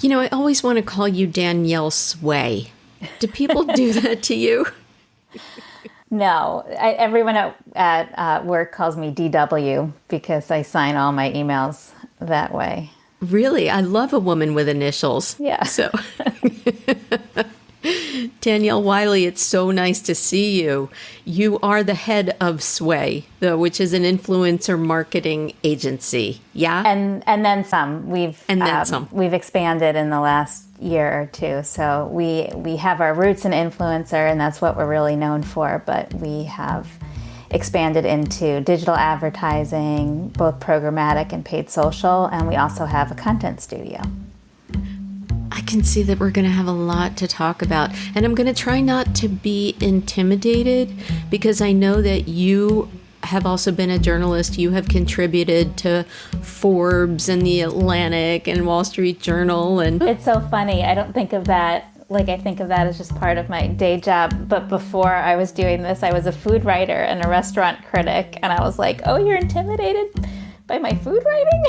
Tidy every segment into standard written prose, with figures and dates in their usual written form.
I always want to call you Danielle Sway. Do people do that to you? No, everyone at work calls me DW because I sign all my emails that way. Really? I love a woman with initials. Yeah. So, Danielle Wiley, it's so nice to see you. You are the head of Sway, which is an influencer marketing agency. Yeah? And then some. We've expanded in the last year or two. So we have our roots in influencer, and that's what we're really known for. But we have expanded into digital advertising, both programmatic and paid social, and we also have a content studio. I can see that we're going to have a lot to talk about, and I'm going to try not to be intimidated because I know that you have also been a journalist. You have contributed to Forbes and The Atlantic and Wall Street Journal. And it's so funny. I don't think of that. I think of that as just part of my day job. But before I was doing this, I was a food writer and a restaurant critic. And I was like, oh, you're intimidated by my food writing?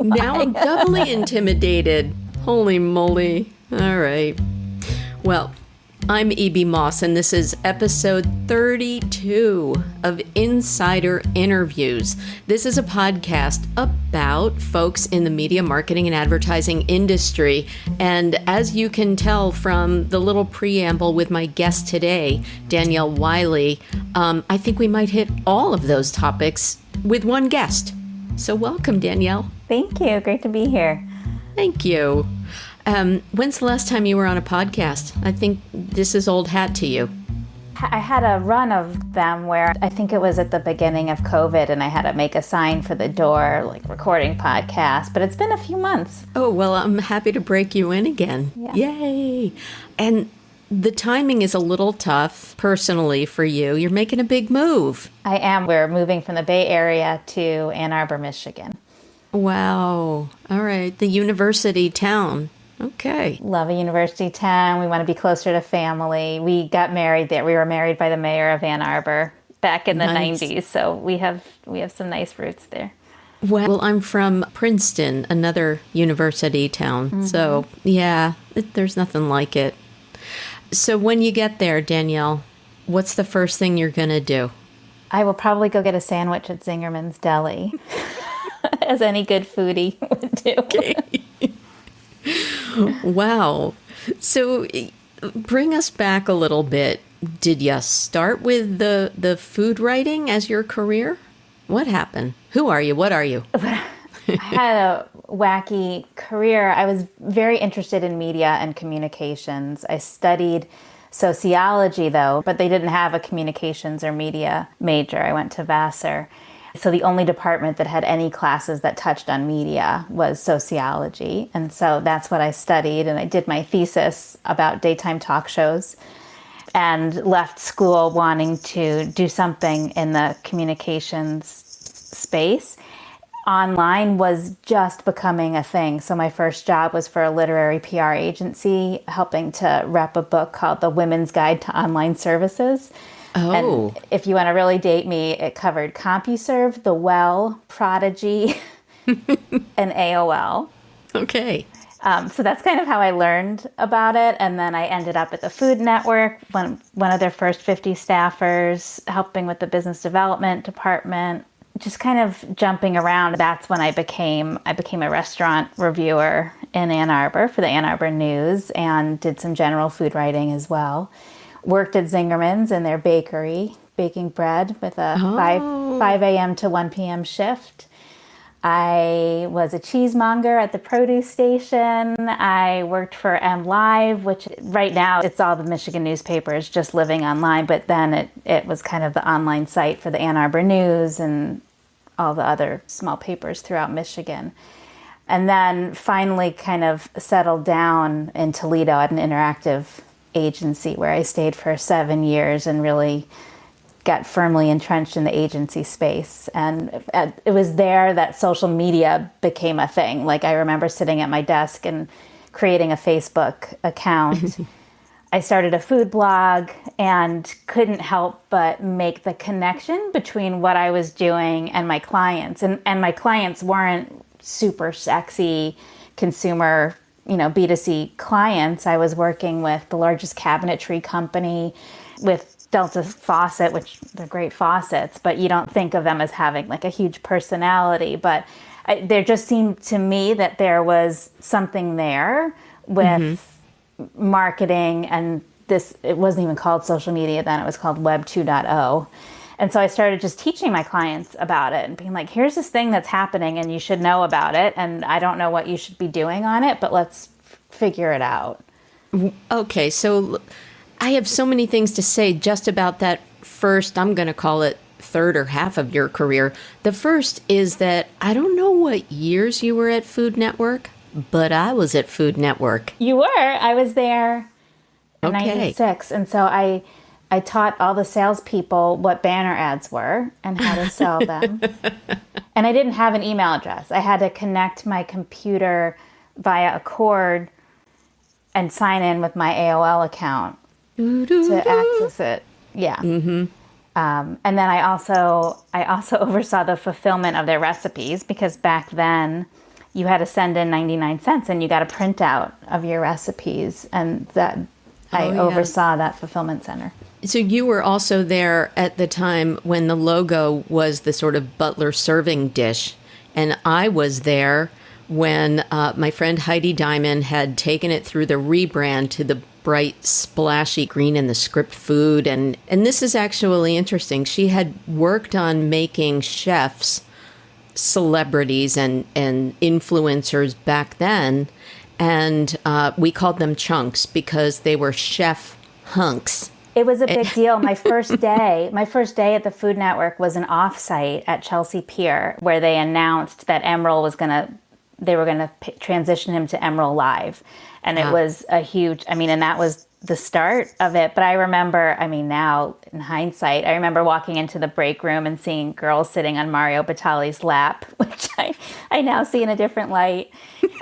Now I'm doubly intimidated. Holy moly. All right. Well, I'm E.B. Moss, and this is episode 32 of Insider Interviews. This is a podcast about folks in the media marketing and advertising industry. And as you can tell from the little preamble with my guest today, Danielle Wiley, I think we might hit all of those topics with one guest. So welcome, Danielle. Thank you. Great to be here. Thank you. When's the last time you were on a podcast? I think this is old hat to you. I had a run of them where I think it was at the beginning of COVID and I had to make a sign for the door, like recording podcasts, but it's been a few months. Oh, well, I'm happy to break you in again. Yeah. Yay. And the timing is a little tough personally for you. You're making a big move. I am. We're moving from the Bay Area to Ann Arbor, Michigan. Wow. All right. The university town. Okay. Love a university town. We want to be closer to family. We got married there. We were married by the mayor of Ann Arbor back in the 90s. So we have some nice roots there. Well, I'm from Princeton, another university town. Mm-hmm. So yeah, there's nothing like it. So when you get there, Danielle, what's the first thing you're going to do? I will probably go get a sandwich at Zingerman's Deli, as any good foodie would do. Okay. Wow. So bring us back a little bit. Did you start with the food writing as your career? What happened? Who are you? What are you? I had a wacky career. I was very interested in media and communications. I studied sociology, though, but they didn't have a communications or media major. I went to Vassar. So the only department that had any classes that touched on media was sociology. And so that's what I studied. And I did my thesis about daytime talk shows and left school wanting to do something in the communications space. Online was just becoming a thing. So my first job was for a literary PR agency, helping to rep a book called The Women's Guide to Online Services. Oh. And if you want to really date me, it covered CompuServe, The Well, Prodigy, and AOL. Okay. So that's kind of how I learned about it. And then I ended up at the Food Network, one of their first 50 staffers, helping with the business development department, just kind of jumping around. That's when I became a restaurant reviewer in Ann Arbor for the Ann Arbor News and did some general food writing as well. Worked at Zingerman's in their bakery, baking bread with a 5 a.m. to 1 p.m. shift. I was a cheesemonger at the produce station. I worked for MLive, which right now it's all the Michigan newspapers just living online, but then it was kind of the online site for the Ann Arbor News and all the other small papers throughout Michigan. And then finally kind of settled down in Toledo at an interactive agency where I stayed for 7 years and really got firmly entrenched in the agency space. And it was there that social media became a thing. Like I remember sitting at my desk and creating a Facebook account. I started a food blog and couldn't help but make the connection between what I was doing and my clients. And my clients weren't super sexy consumer, B2C clients. I was working with the largest cabinetry company, with Delta Faucet, which they're great faucets, but you don't think of them as having like a huge personality. But there just seemed to me that there was something there with marketing, and this, it wasn't even called social media then, it was called Web 2.0. And so I started just teaching my clients about it and being like, here's this thing that's happening and you should know about it. And I don't know what you should be doing on it, but let's figure it out. Okay, so I have so many things to say just about that first, I'm going to call it third or half of your career. The first is that I don't know what years you were at Food Network, but I was at Food Network. You were? I was there in Okay. 96. And so I taught all the salespeople what banner ads were and how to sell them. And I didn't have an email address. I had to connect my computer via a cord and sign in with my AOL account to access it. Yeah. And then I also oversaw the fulfillment of their recipes, because back then you had to send in 99 cents and you got a printout of your recipes, and that I oversaw that fulfillment center. So you were also there at the time when the logo was the sort of butler serving dish. And I was there when my friend Heidi Diamond had taken it through the rebrand to the bright, splashy green in the script food. And this is actually interesting. She had worked on making chefs celebrities and influencers back then. And we called them chunks because they were chef hunks. It was a big deal. My first day at the Food Network was an offsite at Chelsea Pier, where they announced that Emeril they were going to transition him to Emeril Live. And it was a huge, and that was the start of it. But I remember, now in hindsight, I remember walking into the break room and seeing girls sitting on Mario Batali's lap, which I now see in a different light.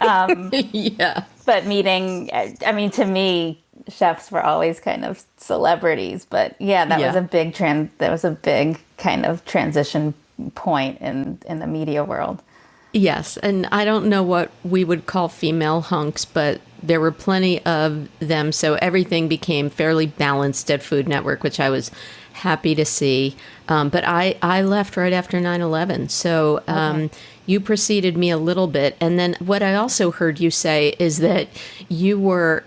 Yeah. But meeting, to me, chefs were always kind of celebrities. But yeah, that was a big kind of transition point in the media world. Yes, and I don't know what we would call female hunks, but there were plenty of them, so everything became fairly balanced at Food Network, which I was happy to see. But I left right after 9/11, so you preceded me a little bit. And then what I also heard you say is that you were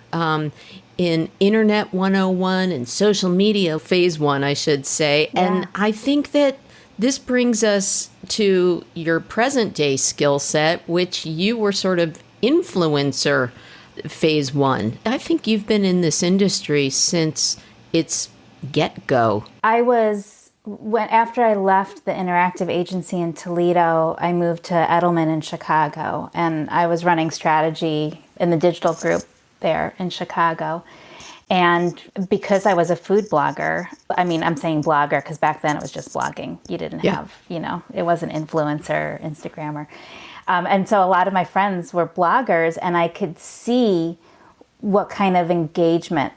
in Internet 101 and social media phase 1, I should say. Yeah. And I think that this brings us to your present day skill set, which you were sort of influencer phase 1. I think you've been in this industry since its get-go. After I left the interactive agency in Toledo, I moved to Edelman in Chicago, and I was running strategy in the digital group there in Chicago. And because I was a food blogger, I'm saying blogger because back then it was just blogging. You didn't have, it wasn't influencer, Instagrammer. And so a lot of my friends were bloggers, and I could see what kind of engagement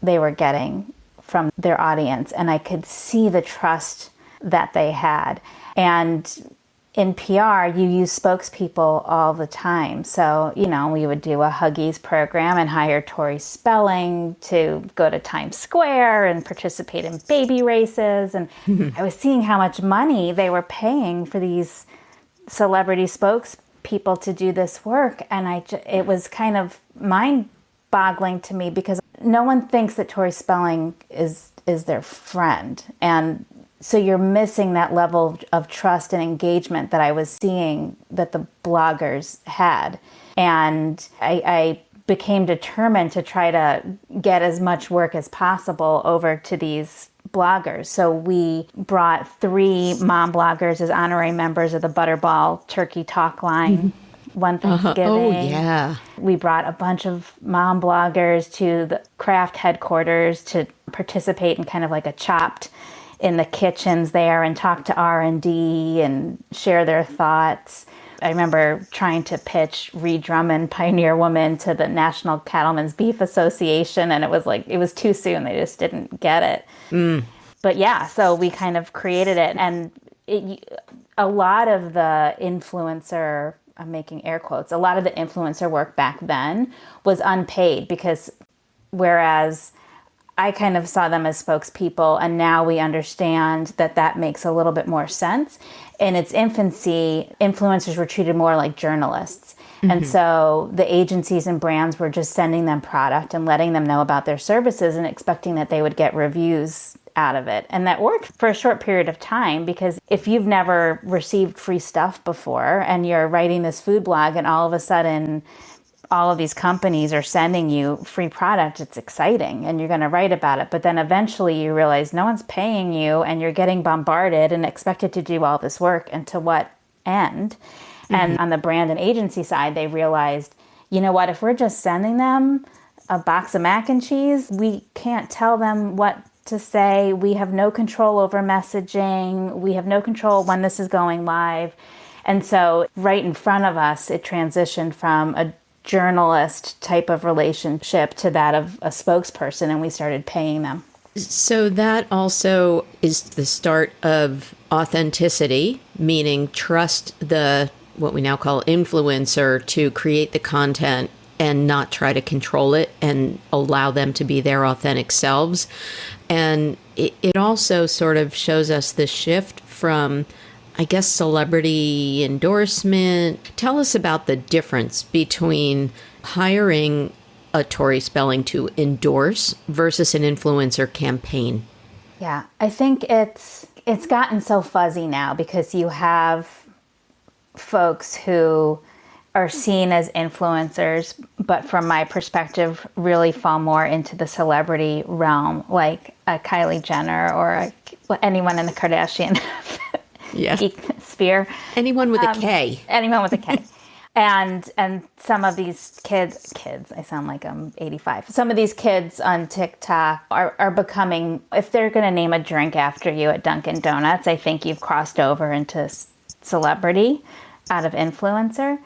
they were getting from their audience. And I could see the trust that they had. And in PR, you use spokespeople all the time. So, we would do a Huggies program and hire Tori Spelling to go to Times Square and participate in baby races. And I was seeing how much money they were paying for these celebrity spokespeople to do this work. And it was kind of mind-boggling to me, because no one thinks that Tori Spelling is their friend. And so you're missing that level of trust and engagement that I was seeing that the bloggers had. And I became determined to try to get as much work as possible over to these bloggers. So we brought 3 mom bloggers as honorary members of the Butterball Turkey Talk line. One Thanksgiving. Oh, yeah. We brought a bunch of mom bloggers to the Kraft headquarters to participate in kind of like a Chopped in the kitchens there and talk to R&D and share their thoughts. I remember trying to pitch Ree Drummond, Pioneer Woman, to the National Cattlemen's Beef Association, and it was too soon. They just didn't get it. But yeah, so we kind of created it, and a lot of the influencer I'm making air quotes, a lot of the influencer work back then was unpaid, because whereas I kind of saw them as spokespeople, and now we understand that that makes a little bit more sense. In its infancy, influencers were treated more like journalists. And so the agencies and brands were just sending them product and letting them know about their services and expecting that they would get reviews out of it. And that worked for a short period of time, because if you've never received free stuff before and you're writing this food blog and all of a sudden all of these companies are sending you free product, it's exciting and you're going to write about it. But then eventually you realize no one's paying you and you're getting bombarded and expected to do all this work, and to what end? And on the brand and agency side, they realized, you know what, if we're just sending them a box of mac and cheese, we can't tell them what to say. We have no control over messaging. We have no control when this is going live. And so right in front of us, it transitioned from a journalist type of relationship to that of a spokesperson, and we started paying them. So that also is the start of authenticity, meaning trust the, what we now call influencer, to create the content and not try to control it and allow them to be their authentic selves. And it also sort of shows us the shift from, I guess, celebrity endorsement. Tell us about the difference between hiring a Tori Spelling to endorse versus an influencer campaign. Yeah, I think it's gotten so fuzzy now, because you have folks who are seen as influencers, but from my perspective, really fall more into the celebrity realm, like a Kylie Jenner or anyone in the Kardashian sphere. Anyone with a K. Anyone with a K. And some of these kids, I sound like I'm 85. Some of these kids on TikTok are becoming, if they're going to name a drink after you at Dunkin' Donuts, I think you've crossed over into celebrity out of influencer.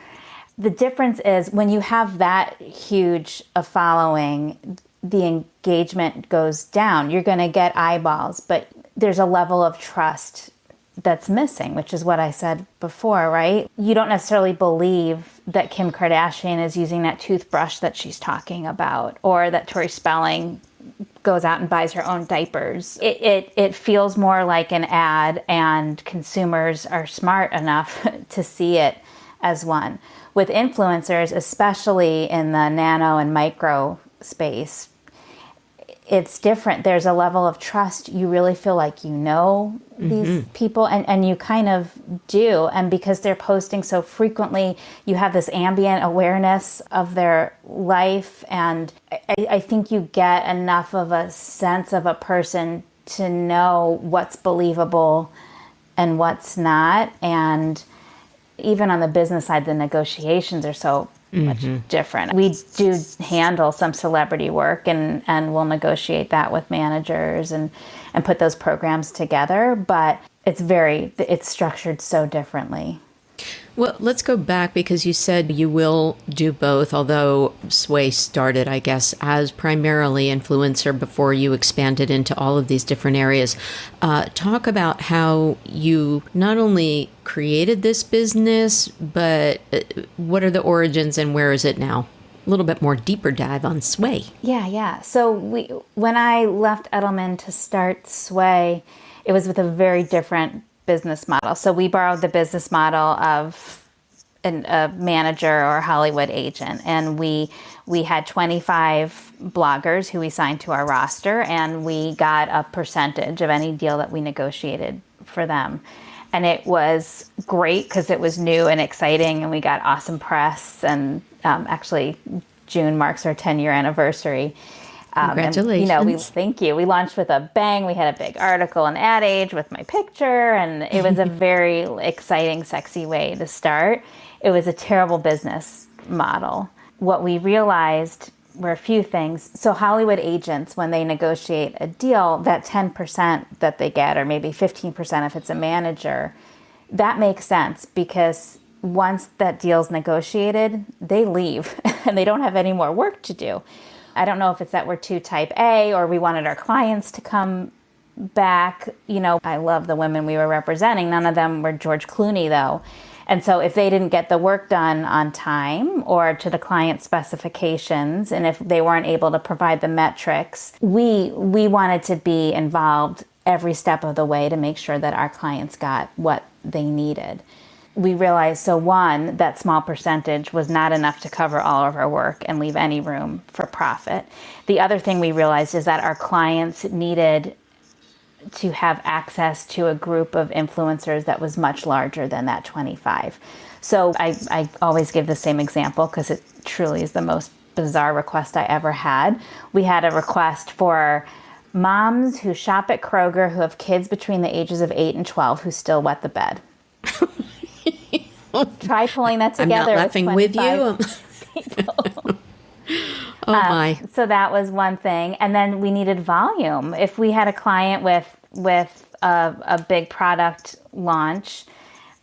The difference is when you have that huge a following, the engagement goes down. You're going to get eyeballs, but there's a level of trust that's missing, which is what I said before, right? You don't necessarily believe that Kim Kardashian is using that toothbrush that she's talking about, or that Tori Spelling goes out and buys her own diapers. It feels more like an ad, and consumers are smart enough to see it as one. With influencers, especially in the nano and micro space, it's different. There's a level of trust. You really feel like you know these people, and you kind of do. And because they're posting so frequently, you have this ambient awareness of their life. And I think you get enough of a sense of a person to know what's believable and what's not. And even on the business side, the negotiations are so much different. We do handle some celebrity work, and we'll negotiate that with managers and put those programs together, but it's structured so differently. Well, let's go back, because you said you will do both, although Sway started, I guess, as primarily influencer before you expanded into all of these different areas. Talk about how you not only created this business, but what are the origins and where is it now? A little bit more deeper dive on Sway. Yeah. So when I left Edelman to start Sway, it was with a very different business model. So we borrowed the business model of a manager or Hollywood agent, and we had 25 bloggers who we signed to our roster, and we got a percentage of any deal that we negotiated for them. And it was great because it was new and exciting, and we got awesome press. And actually, June marks our 10-year anniversary. Congratulations. And, thank you. We launched with a bang. We had a big article in Ad Age with my picture, and it was a very exciting, sexy way to start. It was a terrible business model. What we realized were a few things. So Hollywood agents, when they negotiate a deal, that 10% that they get, or maybe 15% if it's a manager, that makes sense, because once that deal's negotiated, they leave and they don't have any more work to do. I don't know if it's that we're too type A, or we wanted our clients to come back. I love the women we were representing. None of them were George Clooney, though. And so if they didn't get the work done on time or to the client specifications, and if they weren't able to provide the metrics, we wanted to be involved every step of the way to make sure that our clients got what they needed. We realized, so one, that small percentage was not enough to cover all of our work and leave any room for profit. The other thing we realized is that our clients needed to have access to a group of influencers that was much larger than that 25. So I always give the same example because it truly is the most bizarre request I ever had. We had a request for moms who shop at Kroger who have kids between the ages of 8 and 12 who still wet the bed. Try pulling that together. I'm not laughing with you. People. Oh my. So that was one thing. And then we needed volume. If we had a client with a big product launch,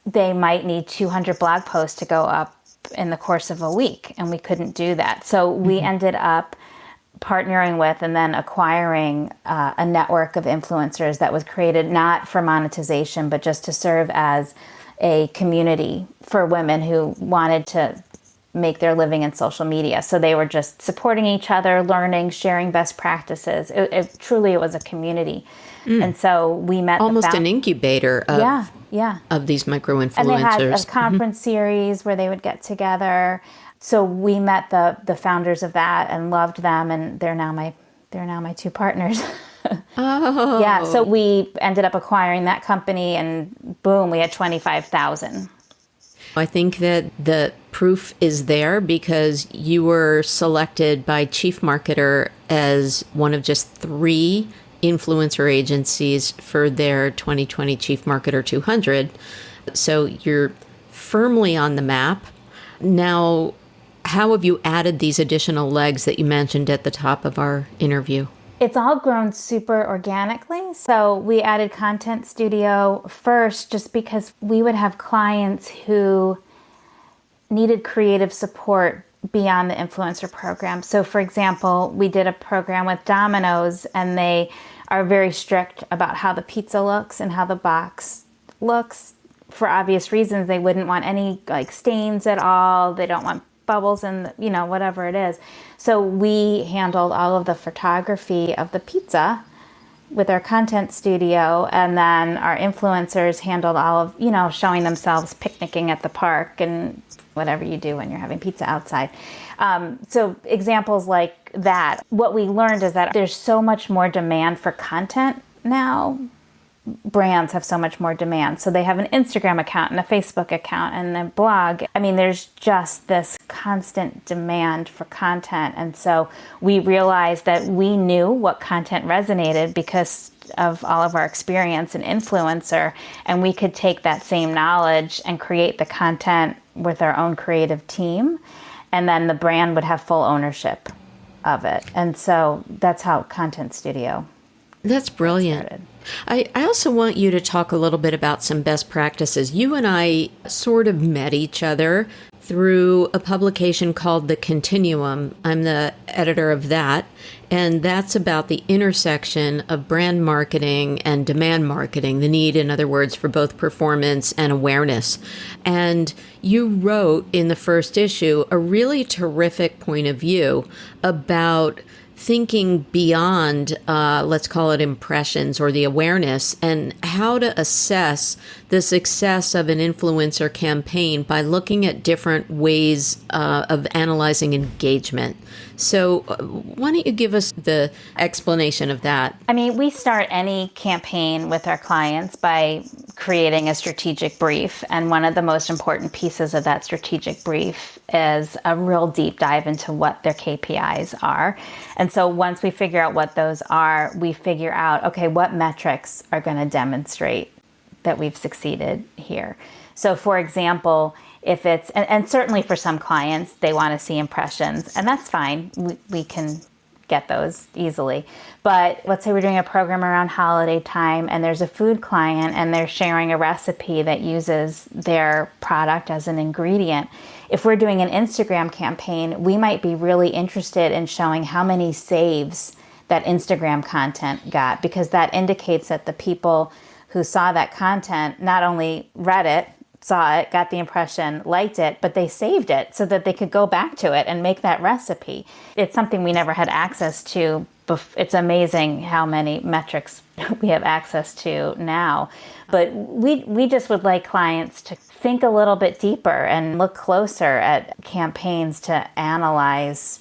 they might need 200 blog posts to go up in the course of a week. And we couldn't do that. So we ended up partnering with and then acquiring a network of influencers that was created not for monetization, but just to serve as a community for women who wanted to make their living in social media. So they were just supporting each other, learning, sharing best practices. It truly was a community. And so we met almost an incubator of these micro-influencers. And they had a conference series where they would get together. So we met the founders of that and loved them, and they're now my two partners. Oh. Yeah, so we ended up acquiring that company, and boom, we had 25,000. I think that the proof is there because you were selected by Chief Marketer as one of just 3 influencer agencies for their 2020 Chief Marketer 200. So you're firmly on the map. Now, how have you added these additional legs that you mentioned at the top of our interview? It's all grown super organically. So we added Content Studio first just because we would have clients who needed creative support beyond the influencer program. So for example, we did a program with Domino's, and they are very strict about how the pizza looks and how the box looks. For obvious reasons, they wouldn't want any stains at all. They don't want bubbles and whatever it is. So we handled all of the photography of the pizza with our Content Studio, and then our influencers handled all of showing themselves picnicking at the park and whatever you do when you're having pizza outside. So examples like that. What we learned is that there's so much more demand for content now. Brands have so much more demand. So they have an Instagram account and a Facebook account and a blog. I mean, there's just this constant demand for content. And so we realized that we knew what content resonated because of all of our experience in influencer, and we could take that same knowledge and create the content with our own creative team, and then the brand would have full ownership of it. And so that's how Content Studio. That's brilliant. I also want you to talk a little bit about some best practices. You and I sort of met each other through a publication called The Continuum. I'm the editor of that, and that's about the intersection of brand marketing and demand marketing, the need, in other words, for both performance and awareness. And you wrote in the first issue a really terrific point of view about thinking beyond, let's call it impressions or the awareness, and how to assess the success of an influencer campaign by looking at different ways of analyzing engagement. So why don't you give us the explanation of that? I mean, we start any campaign with our clients by creating a strategic brief. And one of the most important pieces of that strategic brief is a real deep dive into what their KPIs are. And so once we figure out what those are, we figure out, okay, what metrics are going to demonstrate that we've succeeded here. So for example, if it's, and certainly for some clients, they want to see impressions, and that's fine. We can get those easily. But let's say we're doing a program around holiday time and there's a food client and they're sharing a recipe that uses their product as an ingredient. If we're doing an Instagram campaign, we might be really interested in showing how many saves that Instagram content got, because that indicates that the people who saw that content not only read it, saw it, got the impression, liked it, but they saved it so that they could go back to it and make that recipe. It's something we never had access to. It's amazing how many metrics we have access to now. But we just would like clients to think a little bit deeper and look closer at campaigns to analyze.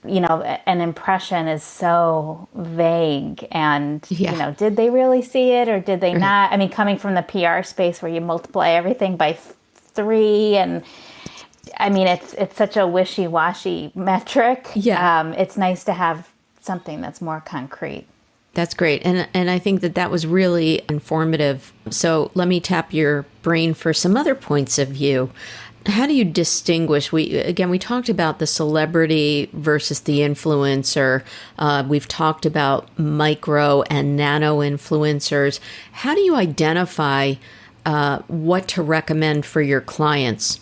An impression is so vague and, did they really see it or did they not? I mean, coming from the PR space where you multiply everything by 3 and I mean, it's such a wishy-washy metric. Yeah. It's nice to have something that's more concrete. That's great. And I think that was really informative. So let me tap your brain for some other points of view. How do you distinguish? We talked about the celebrity versus the influencer. We've talked about micro and nano influencers. How do you identify what to recommend for your clients?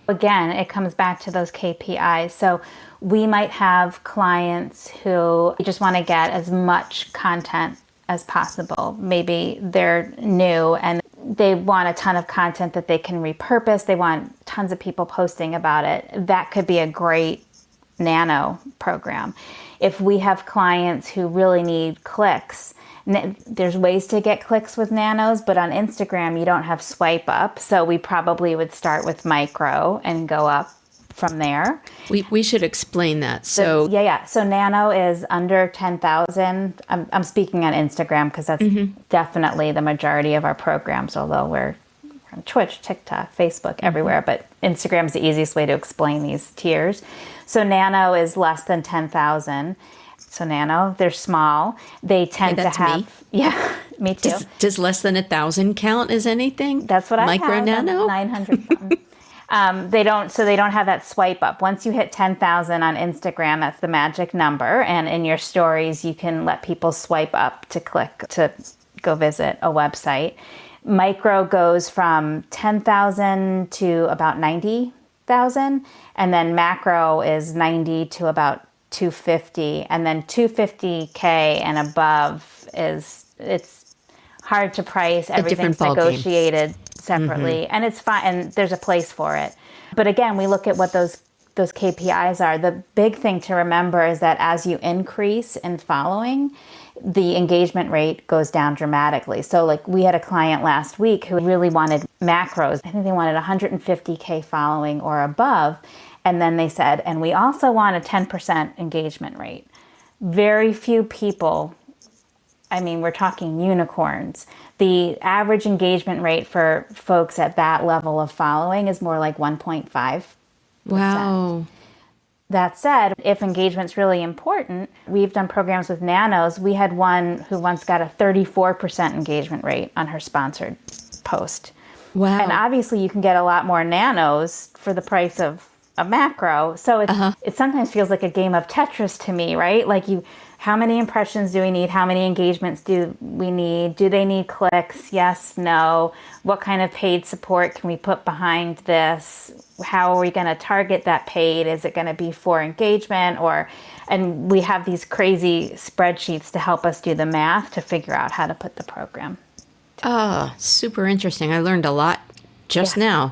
Again, it comes back to those KPIs. So we might have clients who just want to get as much content as possible. Maybe they're new and they want a ton of content that they can repurpose. They want tons of people posting about it. That could be a great nano program. If we have clients who really need clicks, there's ways to get clicks with nanos, but on Instagram, you don't have swipe up. So we probably would start with micro and go up from there. We should explain that. So So nano is under 10,000. I'm speaking on Instagram because that's definitely the majority of our programs, although we're on Twitch, TikTok, Facebook, everywhere. But Instagram is the easiest way to explain these tiers. So nano is less than 10,000. So nano, they're small. They tend to have... Me. Yeah, me too. Does less than 1,000 count as anything? That's what I have. Micro nano? 900 something. They don't have that swipe up. Once you hit 10,000 on Instagram, that's the magic number. And in your stories, you can let people swipe up to click to go visit a website. Micro goes from 10,000 to about 90,000. And then macro is 90 to about 250. And then 250K and above it's hard to price. Everything's negotiated separately, and it's fine, and there's a place for it. But again, we look at what those KPIs are. The big thing to remember is that as you increase in following, the engagement rate goes down dramatically. So like we had a client last week who really wanted macros. I think they wanted 150K following or above. And then they said, and we also want a 10% engagement rate. Very few people, I mean, we're talking unicorns. The average engagement rate for folks at that level of following is more like 1.5%. Wow. That said, if engagement's really important, we've done programs with nanos. We had one who once got a 34% engagement rate on her sponsored post. Wow. And obviously you can get a lot more nanos for the price of a macro. So it sometimes feels like a game of Tetris to me, right? Like how many impressions do we need? How many engagements do we need? Do they need clicks? Yes, no. What kind of paid support can we put behind this? How are we going to target that paid? Is it going to be for engagement and we have these crazy spreadsheets to help us do the math to figure out how to put the program. Oh, super interesting. I learned a lot just now.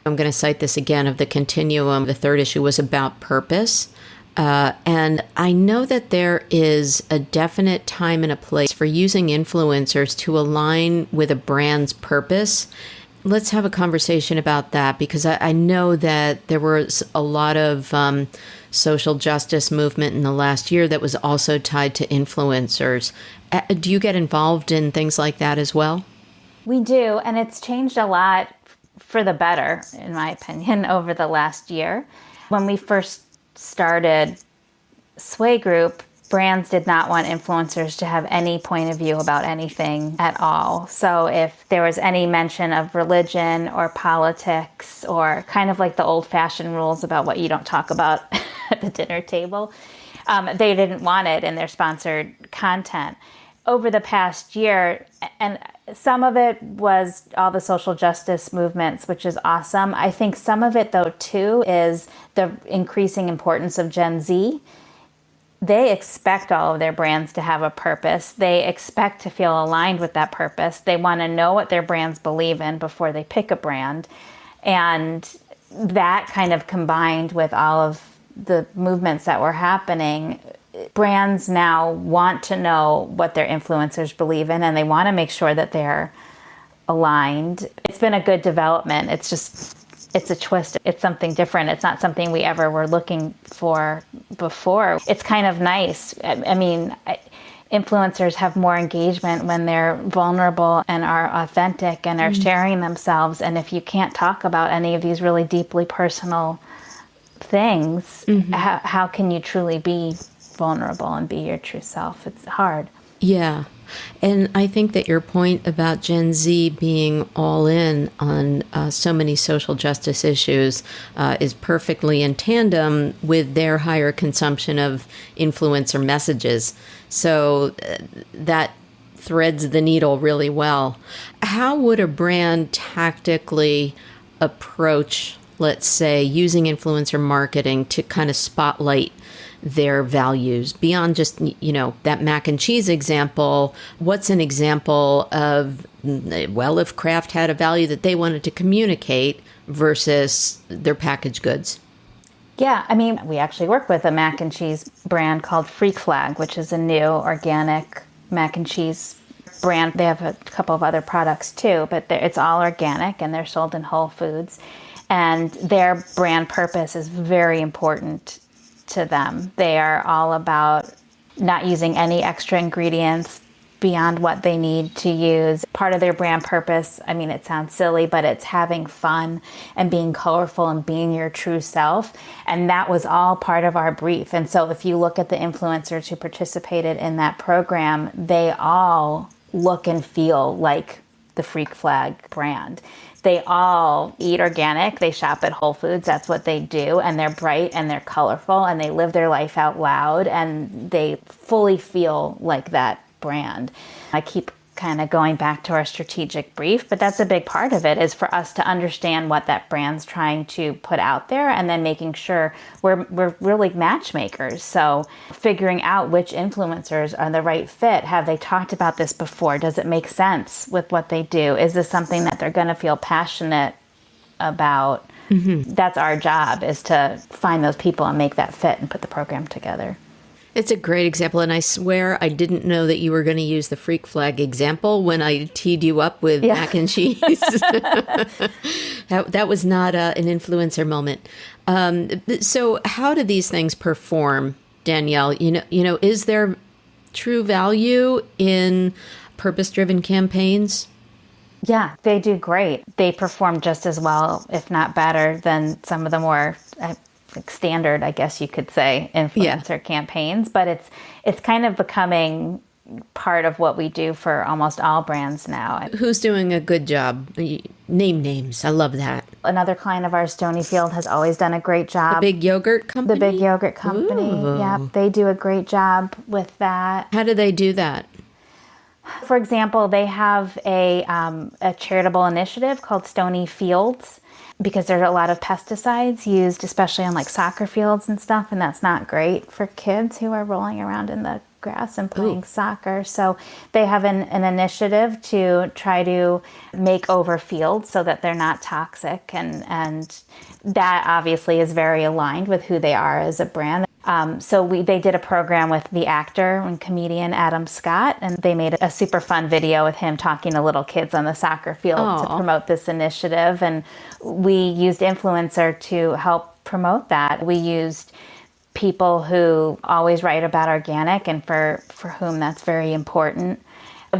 I'm going to cite this again of the continuum. The third issue was about purpose. And I know that there is a definite time and a place for using influencers to align with a brand's purpose. Let's have a conversation about that, because I know that there was a lot of social justice movement in the last year that was also tied to influencers. Do you get involved in things like that as well? We do, and it's changed a lot for the better, in my opinion, over the last year. When we first started Sway Group, brands did not want influencers to have any point of view about anything at all. So if there was any mention of religion or politics or kind of like the old-fashioned rules about what you don't talk about at the dinner table, they didn't want it in their sponsored content. Over the past year, and some of it was all the social justice movements, which is awesome. I think some of it, though, too, is the increasing importance of Gen Z. they expect all of their brands to have a purpose. They expect to feel aligned with that purpose. They want to know what their brands believe in before they pick a brand. And that kind of combined with all of the movements that were happening, brands now want to know what their influencers believe in, and they want to make sure that they're aligned. It's been a good development. It's a twist. It's something different. It's not something we ever were looking for before. It's kind of nice. I mean, influencers have more engagement when they're vulnerable and are authentic and are sharing themselves. And if you can't talk about any of these really deeply personal things, how can you truly be vulnerable and be your true self? It's hard. Yeah. And I think that your point about Gen Z being all in on so many social justice issues is perfectly in tandem with their higher consumption of influencer messages. So that threads the needle really well. How would a brand tactically approach, let's say, using influencer marketing to kind of spotlight their values beyond just, that mac and cheese example? What's an example of, well, if Kraft had a value that they wanted to communicate versus their packaged goods? Yeah, I mean, we actually work with a mac and cheese brand called Freak Flag, which is a new organic mac and cheese brand. They have a couple of other products too, but it's all organic and they're sold in Whole Foods. And their brand purpose is very important to them. They are all about not using any extra ingredients beyond what they need to use. Part of their brand purpose, I mean, it sounds silly, but it's having fun and being colorful and being your true self. And that was all part of our brief. And so if you look at the influencers who participated in that program, they all look and feel like the Freak Flag brand. They all eat organic. They shop at Whole Foods. That's what they do. And they're bright and they're colorful and they live their life out loud and they fully feel like that brand. I keep kind of going back to our strategic brief, but that's a big part of it, is for us to understand what that brand's trying to put out there and then making sure we're really matchmakers. So figuring out which influencers are the right fit. Have they talked about this before? Does it make sense with what they do? Is this something that they're going to feel passionate about? That's our job, is to find those people and make that fit and put the program together. It's a great example, and I swear I didn't know that you were going to use the Freak Flag example when I teed you up with mac and cheese. That was not an influencer moment. So how do these things perform, Danielle? Is there true value in purpose-driven campaigns? Yeah, they do great. They perform just as well, if not better, than some of the more standard, I guess you could say, influencer campaigns. But it's kind of becoming part of what we do for almost all brands now. Who's doing a good job? Name names. I love that. Another client of ours, Stonyfield, has always done a great job. The big yogurt company? The big yogurt company. Ooh. Yeah, they do a great job with that. How do they do that? For example, they have a charitable initiative called Stony Fields, because there's a lot of pesticides used, especially on like soccer fields and stuff, and that's not great for kids who are rolling around in the grass and playing soccer. So they have an initiative to try to make over fields so that they're not toxic, and that obviously is very aligned with who they are as a brand. So they did a program with the actor and comedian Adam Scott, and they made a super fun video with him talking to little kids on the soccer field to promote this initiative. And we used influencer to help promote that. We used people who always write about organic and for whom that's very important.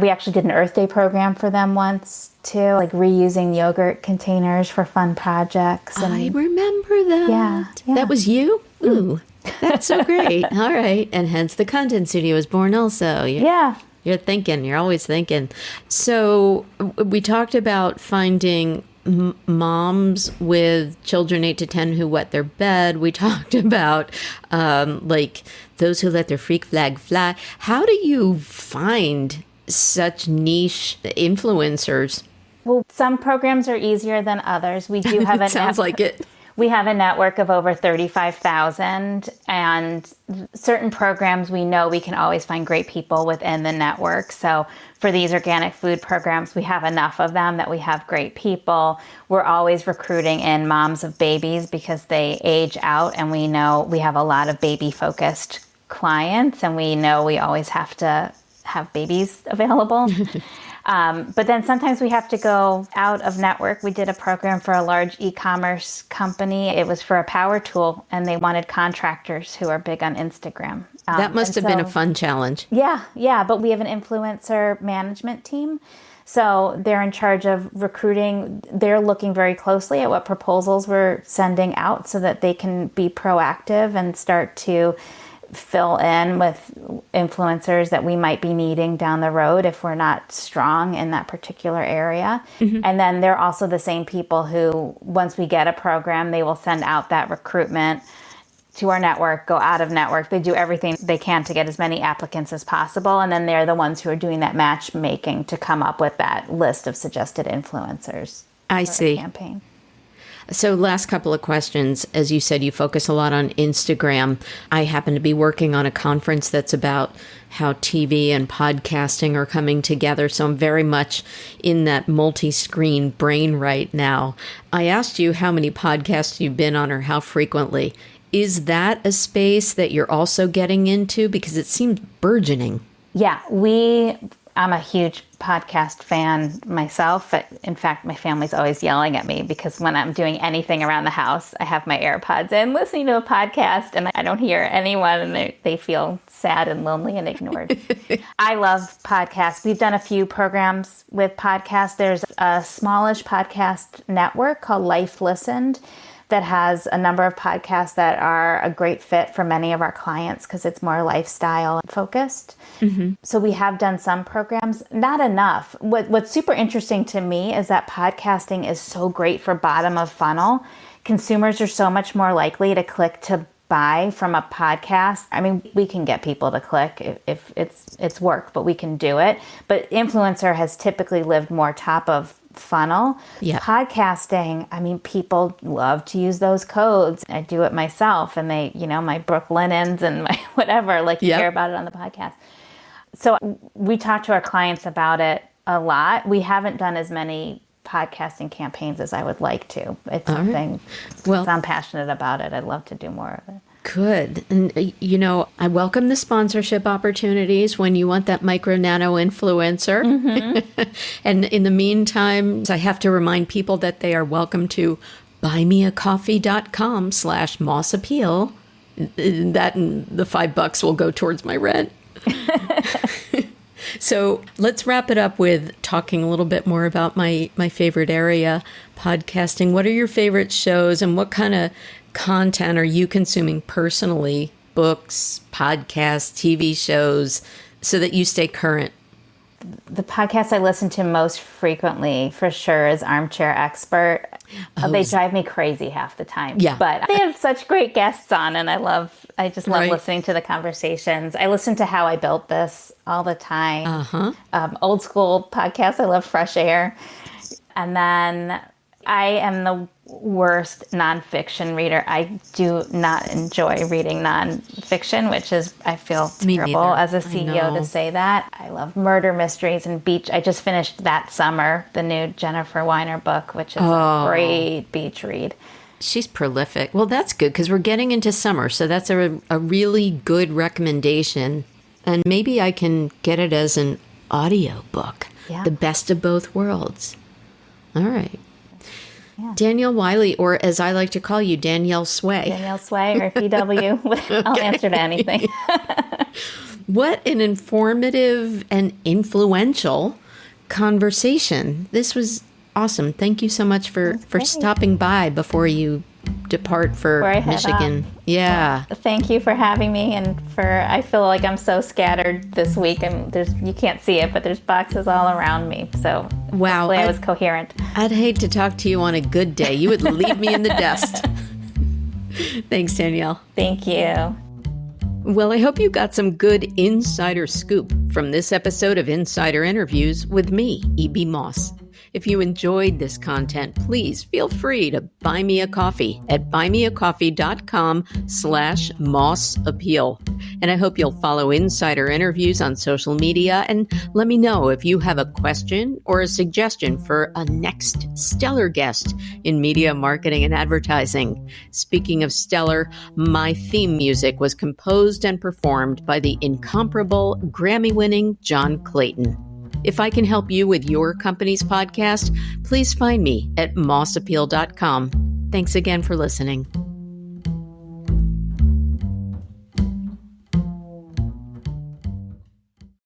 We actually did an Earth Day program for them once too, like reusing yogurt containers for fun projects. And I remember that. Yeah. That was you? Ooh. That's so great. All right. And hence the content studio was born also. You're thinking. You're always thinking. So we talked about finding moms with children 8 to 10 who wet their bed. We talked about like those who let their freak flag fly. How do you find such niche influencers? Well, some programs are easier than others. We do have It sounds like it. We have a network of over 35,000, and certain programs we know we can always find great people within the network. So for these organic food programs, we have enough of them that we have great people. We're always recruiting in moms of babies because they age out, and we know we have a lot of baby-focused clients, and we know we always have to have babies available. But then sometimes we have to go out of network. We did a program for a large e-commerce company. It was for a power tool, and they wanted contractors who are big on Instagram. That must have been a fun challenge. Yeah. But we have an influencer management team. So they're in charge of recruiting. They're looking very closely at what proposals we're sending out so that they can be proactive and start to fill in with influencers that we might be needing down the road if we're not strong in that particular area. And then they're also the same people who, once we get a program, they will send out that recruitment to our network, go out of network. They do everything they can to get as many applicants as possible. And then they're the ones who are doing that matchmaking to come up with that list of suggested influencers. I see. Campaign. So last couple of questions. As you said, you focus a lot on Instagram. I happen to be working on a conference that's about how TV and podcasting are coming together. So I'm very much in that multi-screen brain right now. I asked you how many podcasts you've been on or how frequently. Is that a space that you're also getting into? Because it seems burgeoning. Yeah, I'm a huge podcast fan myself. In fact, my family's always yelling at me because when I'm doing anything around the house, I have my AirPods in listening to a podcast and I don't hear anyone, and they feel sad and lonely and ignored. I love podcasts. We've done a few programs with podcasts. There's a smallish podcast network called Life Listened that has a number of podcasts that are a great fit for many of our clients because it's more lifestyle focused. So we have done some programs, not enough. What's super interesting to me is that podcasting is so great for bottom of funnel. Consumers are so much more likely to click to buy from a podcast. I mean, we can get people to click if it's work, but we can do it. But influencer has typically lived more top of funnel. Yeah. Podcasting, I mean, people love to use those codes. I do it myself, and they, my Brooklinens and my whatever, you hear about it on the podcast. So we talk to our clients about it a lot. We haven't done as many podcasting campaigns as I would like to. It's something, well, I'm passionate about it. I'd love to do more of it. Good. And, I welcome the sponsorship opportunities when you want that micro nano influencer. And in the meantime, I have to remind people that they are welcome to buymeacoffee.com/mossappeal. That and the $5 will go towards my rent. So let's wrap it up with talking a little bit more about my favorite area, podcasting. What are your favorite shows and what kind of content are you consuming personally? Books, podcasts, TV shows, so that you stay current? The podcast I listen to most frequently, for sure, is Armchair Expert. They drive me crazy half the time. Yeah. But they have such great guests on, and I just love listening to the conversations. I listen to How I Built This all the time. Old school podcasts. I love Fresh Air. And then I am the worst nonfiction reader. I do not enjoy reading nonfiction, which is, I feel terrible as a CEO to say that. I love murder mysteries and beach. I just finished That Summer, the new Jennifer Weiner book, which is a great beach read. She's prolific. Well, that's good because we're getting into summer. So that's a really good recommendation. And maybe I can get it as an audio book. Yeah. The Best of Both Worlds. All right. Yeah. Danielle Wiley, or as I like to call you, Danielle Sway. Danielle Sway or PW. I'll answer to anything. What an informative and influential conversation. This was awesome. Thank you so much for stopping by before you depart for Michigan. Yeah. Well, thank you for having me, and I feel like I'm so scattered this week, and you can't see it, but there's boxes all around me. So wow, hopefully I was coherent. I'd hate to talk to you on a good day. You would leave me in the dust. Thanks, Danielle. Thank you. Well, I hope you got some good insider scoop from this episode of Insider Interviews with me, E.B. Moss. If you enjoyed this content, please feel free to buy me a coffee at buymeacoffee.com/mossappeal. And I hope you'll follow Insider Interviews on social media and let me know if you have a question or a suggestion for a next stellar guest in media, marketing, and advertising. Speaking of stellar, my theme music was composed and performed by the incomparable Grammy-winning John Clayton. If I can help you with your company's podcast, please find me at mossappeal.com. Thanks again for listening.